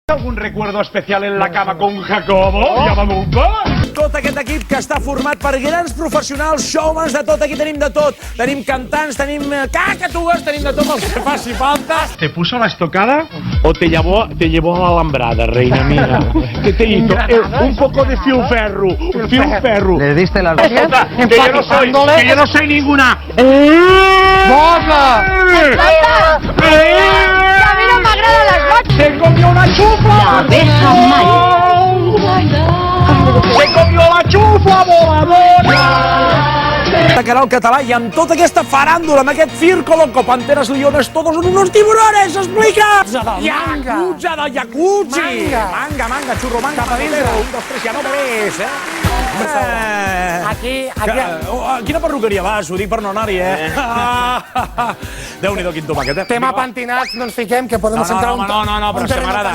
¿Algún recuerdo especial en la cama con Jacobo? Llama-m'ho. Tot aquest equip que està format per grans professionals, showmans de tot, aquí tenim de tot. Tenim cantants, tenim cacatues, tenim de tot el que faci falta. ¿Te puso la estocada o te llevó a la alambrada, reina mía? ¿Qué te hizo? Un poco de filferro, filferro. ¿Le diste la Que yo no soy ninguna. ¡Boca! ¡A mí no m'agrada les noches! ¡Se comió una chufa! ¡Se comió la chufa voladora! De canal català i amb tota aquesta faràndula, amb aquest circo loco, panteras leones, todos son unos tiburones, explica! Yakuza del jacuzzi! Manga, churro, manga, papadillo, 1, 2, 3, ja no me ves, Aquí... Quina perruqueria vas? Ho dic per no anar-hi, Déu-n'hi-do, quin tomàquet, Tema pentinats, no ens fiquem, que podem centrar un... No, però és que m'agrada.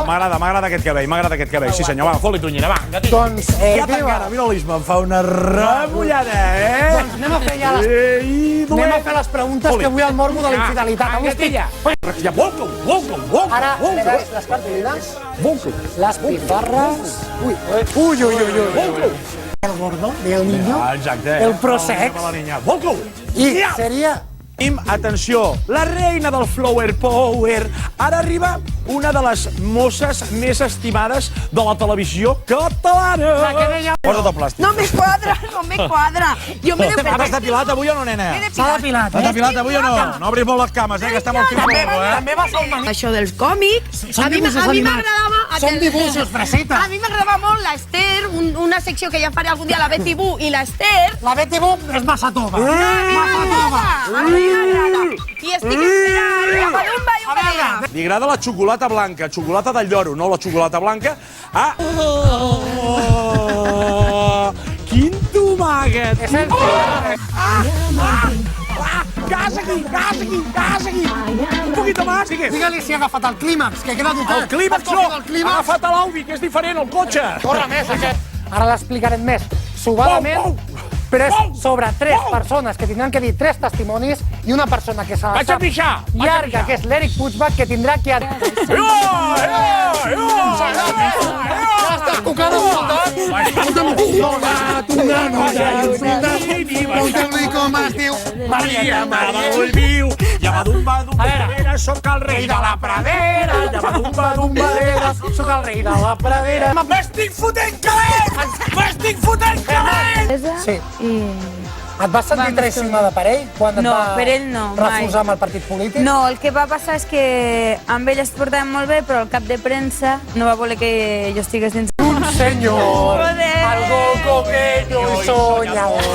M'agrada aquest cabell, sí senyor, va, fot-li tonyina, va, gatí. Doncs, Ja t'encara, mira l'Isma, em fa una remullada, Doncs anem a fer ja les preguntes que vull al morbo de la infidelitat. Agustí, Ja, ara veràs les partides, les pifarres... Ui. El gordo, el niño, exacte. el prosex, i seria... Atenció, la reina del flower power. Ara arriba una de les mosses més estimades de la televisió catalana. Posa't el plàstic. No me cuadra. Yo me he T'has depilat avui o no, nena? S'ha depilat, T'has depilat avui o no? No obris molt les cames, que està molt filmorro, També va ser el maní. Això dels còmics, a mi m'agradava... Són dibuixos, fresita. A mi m'agradava molt l'Ester, una secció que ja faré algun dia a la Betty Boo i l'Ester. La Betty Boop és massa tova. A mi m'agrada. I estic esperant la Palumba i Omega. Li agrada la xocolata blanca, xocolata del lloro, no la xocolata blanca. Quin tomàquet! És el... Gas aquí! Un poquito más, sigue. Digue-li si ha agafat el clímax, que queda dotat. El clímax no! Ha agafat l'Audi, que és diferent, el cotxe! Corre més, aquest. Ara l'explicarem més. Subadament, però és sobre 3 persones que tindran que dir 3 testimonis i una persona que s'ha Vaig a pixar! llarga, que és l'Eric Puigbac, que tindrà que... Estàs tocant a voltar? Pregunteu-li com es diu Maria Volviu. Llamadumba, soc el rei de la pradera. Llamadumba, Soc el rei de la pradera. m'estic fotent calent! Sí. I... Et vas sentir traicionada per ell quan et No, va per ell no, mai. refusar amb el partit polític? No, el que va passar és que amb ell es portàvem molt bé, però el cap de premsa no va voler que jo estigués dins. Un senyor, Joder. algo coqueño y soñador.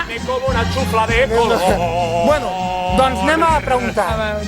Me como una xufla de color. Bueno, doncs anem a preguntar.